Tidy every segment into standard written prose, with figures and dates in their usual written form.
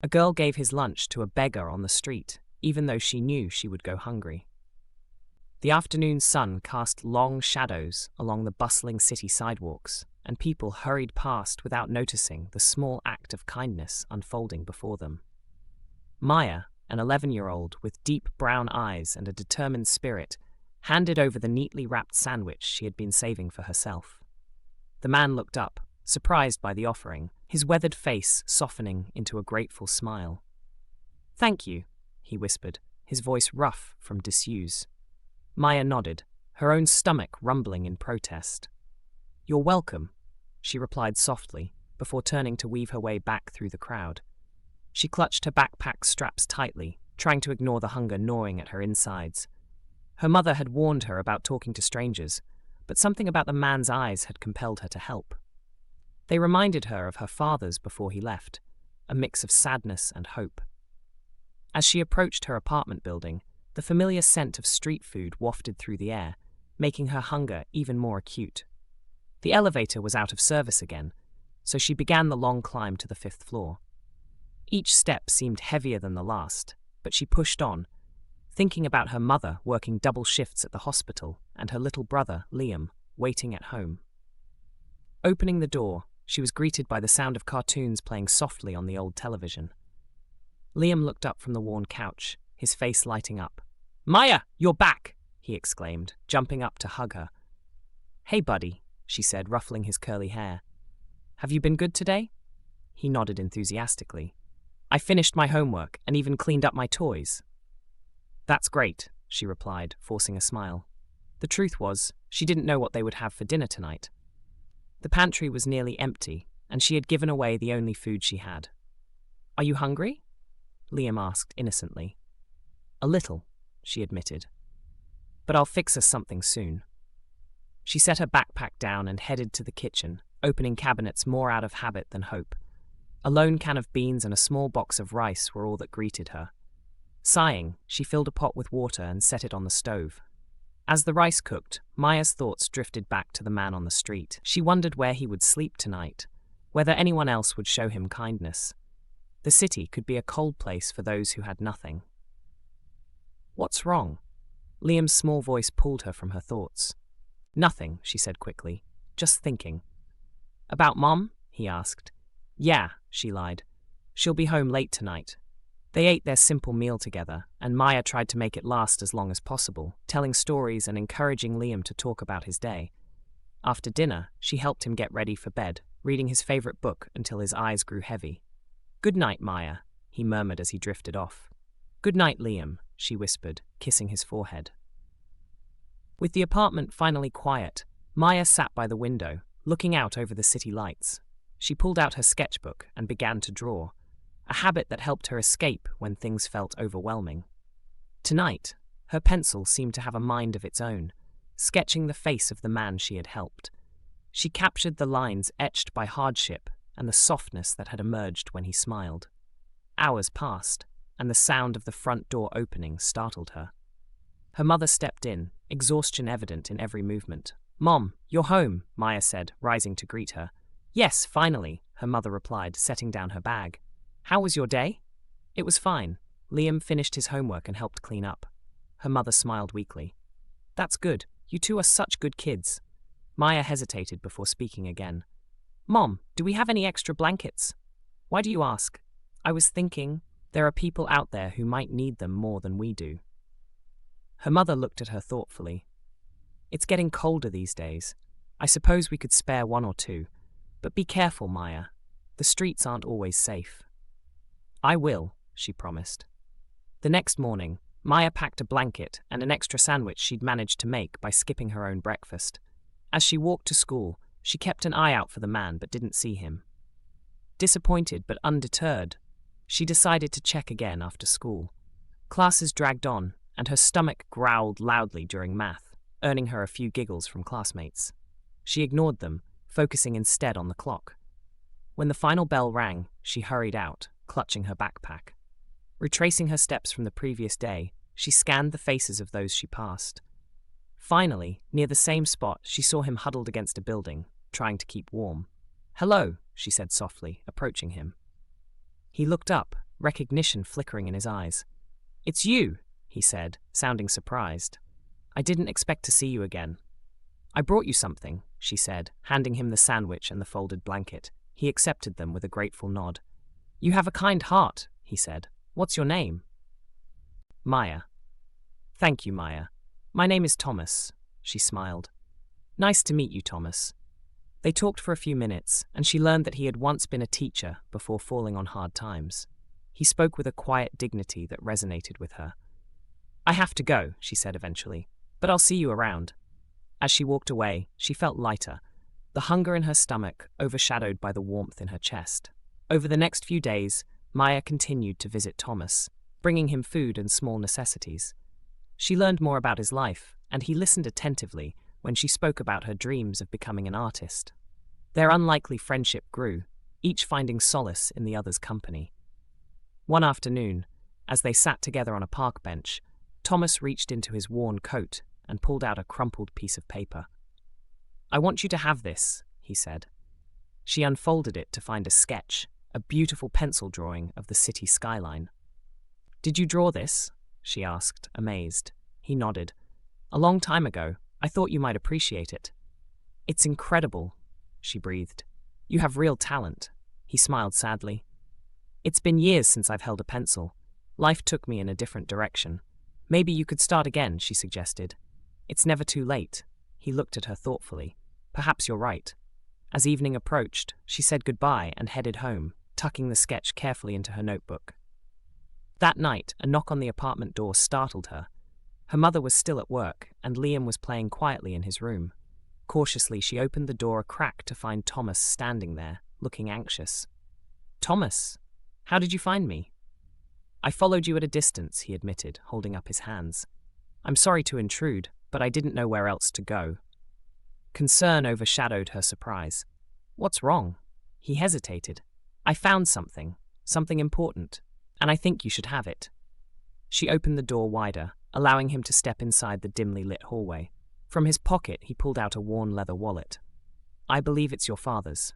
A girl gave his lunch to a beggar on the street, even though she knew she would go hungry. The afternoon sun cast long shadows along the bustling city sidewalks, and people hurried past without noticing the small act of kindness unfolding before them. Maya, an 11-year-old with deep brown eyes and a determined spirit, handed over the neatly wrapped sandwich she had been saving for herself. The man looked up, surprised by the offering, his weathered face softening into a grateful smile. "Thank you," he whispered, his voice rough from disuse. Maya nodded, her own stomach rumbling in protest. "You're welcome," she replied softly, before turning to weave her way back through the crowd. She clutched her backpack straps tightly, trying to ignore the hunger gnawing at her insides. Her mother had warned her about talking to strangers, but something about the man's eyes had compelled her to help. They reminded her of her father's before he left, a mix of sadness and hope. As she approached her apartment building, the familiar scent of street food wafted through the air, making her hunger even more acute. The elevator was out of service again, so she began the long climb to the 5th floor. Each step seemed heavier than the last, but she pushed on, thinking about her mother working double shifts at the hospital and her little brother, Liam, waiting at home. Opening the door, she was greeted by the sound of cartoons playing softly on the old television. Liam looked up from the worn couch, his face lighting up. "Maya, you're back!" he exclaimed, jumping up to hug her. "Hey, buddy," she said, ruffling his curly hair. "Have you been good today?" He nodded enthusiastically. "I finished my homework and even cleaned up my toys." "That's great," she replied, forcing a smile. The truth was, she didn't know what they would have for dinner tonight. The pantry was nearly empty, and she had given away the only food she had. "Are you hungry?" Liam asked innocently. "A little," she admitted. "But I'll fix us something soon." She set her backpack down and headed to the kitchen, opening cabinets more out of habit than hope. A lone can of beans and a small box of rice were all that greeted her. Sighing, she filled a pot with water and set it on the stove. As the rice cooked, Maya's thoughts drifted back to the man on the street. She wondered where he would sleep tonight, whether anyone else would show him kindness. The city could be a cold place for those who had nothing. "What's wrong?" Liam's small voice pulled her from her thoughts. "Nothing," she said quickly. "Just thinking." "About Mom?" he asked. "Yeah," she lied. "She'll be home late tonight." They ate their simple meal together, and Maya tried to make it last as long as possible, telling stories and encouraging Liam to talk about his day. After dinner, she helped him get ready for bed, reading his favorite book until his eyes grew heavy. "Good night, Maya," he murmured as he drifted off. "Good night, Liam," she whispered, kissing his forehead. With the apartment finally quiet, Maya sat by the window, looking out over the city lights. She pulled out her sketchbook and began to draw, a habit that helped her escape when things felt overwhelming. Tonight, her pencil seemed to have a mind of its own, sketching the face of the man she had helped. She captured the lines etched by hardship and the softness that had emerged when he smiled. Hours passed, and the sound of the front door opening startled her. Her mother stepped in, exhaustion evident in every movement. "Mom, you're home," Maya said, rising to greet her. "Yes, finally," her mother replied, setting down her bag. "How was your day?" "It was fine." Liam finished his homework and helped clean up. Her mother smiled weakly. "That's good. You two are such good kids." Maya hesitated before speaking again. "Mom, do we have any extra blankets?" "Why do you ask?" "I was thinking, there are people out there who might need them more than we do." Her mother looked at her thoughtfully. "It's getting colder these days. I suppose we could spare one or two. But be careful, Maya. The streets aren't always safe." "I will," she promised. The next morning, Maya packed a blanket and an extra sandwich she'd managed to make by skipping her own breakfast. As she walked to school, she kept an eye out for the man but didn't see him. Disappointed but undeterred, she decided to check again after school. Classes dragged on, and her stomach growled loudly during math, earning her a few giggles from classmates. She ignored them, focusing instead on the clock. When the final bell rang, she hurried out, clutching her backpack. Retracing her steps from the previous day, she scanned the faces of those she passed. Finally, near the same spot, she saw him huddled against a building, trying to keep warm. "Hello," she said softly, approaching him. He looked up, recognition flickering in his eyes. "It's you," he said, sounding surprised. "I didn't expect to see you again." "I brought you something," she said, handing him the sandwich and the folded blanket. He accepted them with a grateful nod. "You have a kind heart," he said. "What's your name?" "Maya." "Thank you, Maya. My name is Thomas," she smiled. "Nice to meet you, Thomas." They talked for a few minutes, and she learned that he had once been a teacher before falling on hard times. He spoke with a quiet dignity that resonated with her. "I have to go," she said eventually, "but I'll see you around." As she walked away, she felt lighter, the hunger in her stomach overshadowed by the warmth in her chest. Over the next few days, Maya continued to visit Thomas, bringing him food and small necessities. She learned more about his life, and he listened attentively when she spoke about her dreams of becoming an artist. Their unlikely friendship grew, each finding solace in the other's company. One afternoon, as they sat together on a park bench, Thomas reached into his worn coat and pulled out a crumpled piece of paper. "I want you to have this," he said. She unfolded it to find a sketch, a beautiful pencil drawing of the city skyline. "Did you draw this?" she asked, amazed. He nodded. "A long time ago. I thought you might appreciate it." "It's incredible," she breathed. "You have real talent." He smiled sadly. "It's been years since I've held a pencil. Life took me in a different direction. Maybe you could start again," she suggested. "It's never too late." He looked at her thoughtfully. "Perhaps you're right." As evening approached, she said goodbye and headed home, tucking the sketch carefully into her notebook. That night, a knock on the apartment door startled her. Her mother was still at work, and Liam was playing quietly in his room. Cautiously, she opened the door a crack to find Thomas standing there, looking anxious. "Thomas, how did you find me?" "I followed you at a distance," he admitted, holding up his hands. "I'm sorry to intrude, but I didn't know where else to go." Concern overshadowed her surprise. "What's wrong?" He hesitated. "I found something important, and I think you should have it." She opened the door wider, allowing him to step inside the dimly lit hallway. From his pocket, he pulled out a worn leather wallet. "I believe it's your father's."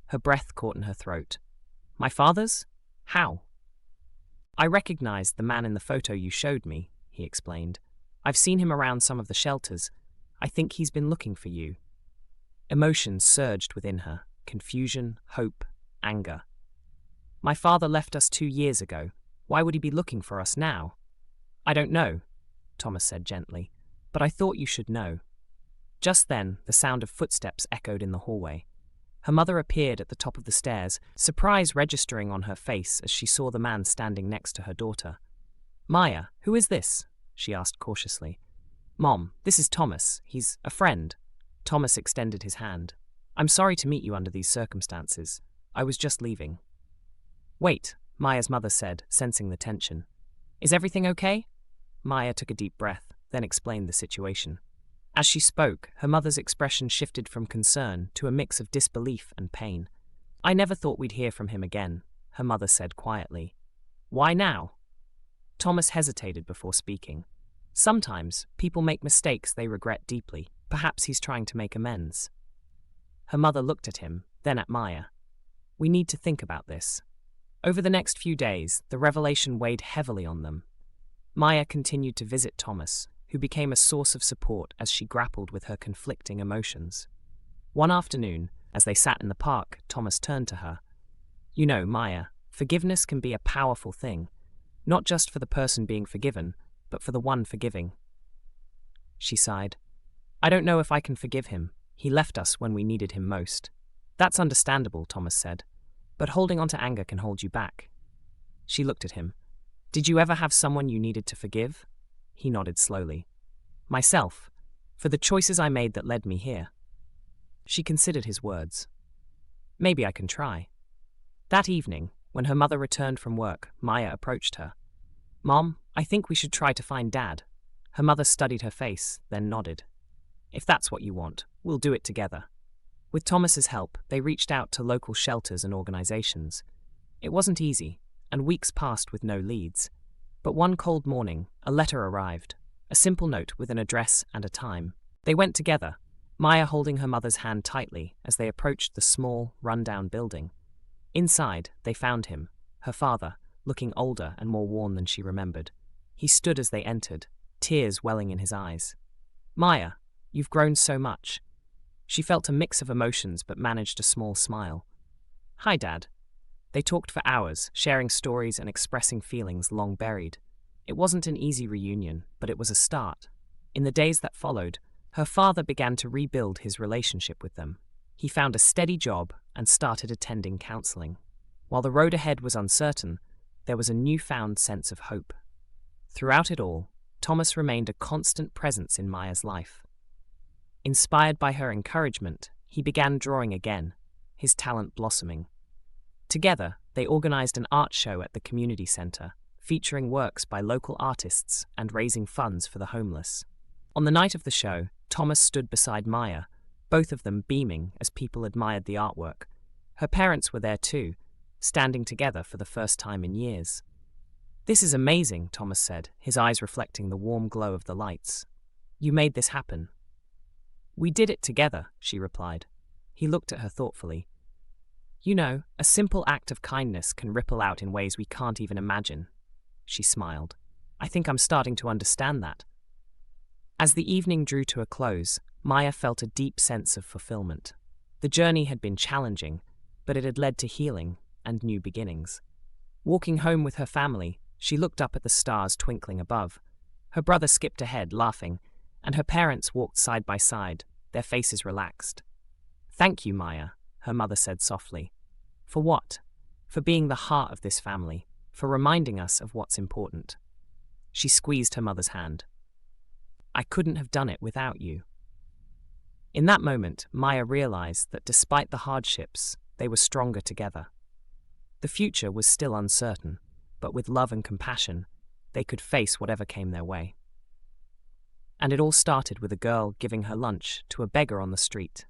Her breath caught in her throat. "My father's? How?" "I recognized the man in the photo you showed me," he explained. "I've seen him around some of the shelters. I think he's been looking for you." Emotions surged within her, confusion, hope, anger. "My father left us 2 years ago. Why would he be looking for us now?" "I don't know," Thomas said gently, "but I thought you should know." Just then, the sound of footsteps echoed in the hallway. Her mother appeared at the top of the stairs, surprise registering on her face as she saw the man standing next to her daughter. "Maya, who is this?" she asked cautiously. "Mom, this is Thomas. He's a friend." Thomas extended his hand. "I'm sorry to meet you under these circumstances. I was just leaving." "Wait," Maya's mother said, sensing the tension. "Is everything okay?" Maya took a deep breath, then explained the situation. As she spoke, her mother's expression shifted from concern to a mix of disbelief and pain. "I never thought we'd hear from him again," her mother said quietly. "Why now?" Thomas hesitated before speaking. "Sometimes people make mistakes they regret deeply. Perhaps he's trying to make amends." Her mother looked at him, then at Maya. "We need to think about this." Over the next few days, the revelation weighed heavily on them. Maya continued to visit Thomas, who became a source of support as she grappled with her conflicting emotions. One afternoon, as they sat in the park, Thomas turned to her. "You know, Maya, forgiveness can be a powerful thing, not just for the person being forgiven, but for the one forgiving." She sighed. "I don't know if I can forgive him. He left us when we needed him most." "That's understandable," Thomas said, "but holding on to anger can hold you back." She looked at him. "Did you ever have someone you needed to forgive?" He nodded slowly. "Myself, for the choices I made that led me here." She considered his words. "Maybe I can try." That evening, when her mother returned from work, Maya approached her. "Mom, I think we should try to find Dad." Her mother studied her face, then nodded. "If that's what you want, we'll do it together." With Thomas's help, they reached out to local shelters and organizations. It wasn't easy, and weeks passed with no leads. But one cold morning, a letter arrived, a simple note with an address and a time. They went together, Maya holding her mother's hand tightly as they approached the small, run-down building. Inside, they found him, her father, looking older and more worn than she remembered. He stood as they entered, tears welling in his eyes. "Maya, you've grown so much." She felt a mix of emotions but managed a small smile. "Hi, Dad." They talked for hours, sharing stories and expressing feelings long buried. It wasn't an easy reunion, but it was a start. In the days that followed, her father began to rebuild his relationship with them. He found a steady job and started attending counseling. While the road ahead was uncertain, there was a newfound sense of hope. Throughout it all, Thomas remained a constant presence in Maya's life. Inspired by her encouragement, he began drawing again, his talent blossoming. Together, they organized an art show at the community center, featuring works by local artists and raising funds for the homeless. On the night of the show, Thomas stood beside Maya, both of them beaming as people admired the artwork. Her parents were there too, standing together for the first time in years. "This is amazing," Thomas said, his eyes reflecting the warm glow of the lights. "You made this happen." "We did it together," she replied. He looked at her thoughtfully. "You know, a simple act of kindness can ripple out in ways we can't even imagine." She smiled. "I think I'm starting to understand that." As the evening drew to a close, Maya felt a deep sense of fulfillment. The journey had been challenging, but it had led to healing and new beginnings. Walking home with her family, she looked up at the stars twinkling above. Her brother skipped ahead, laughing, and her parents walked side by side, their faces relaxed. "Thank you, Maya," her mother said softly. "For what?" "For being the heart of this family, for reminding us of what's important." She squeezed her mother's hand. "I couldn't have done it without you." In that moment, Maya realized that despite the hardships, they were stronger together. The future was still uncertain, but with love and compassion, they could face whatever came their way. And it all started with a girl giving her lunch to a beggar on the street.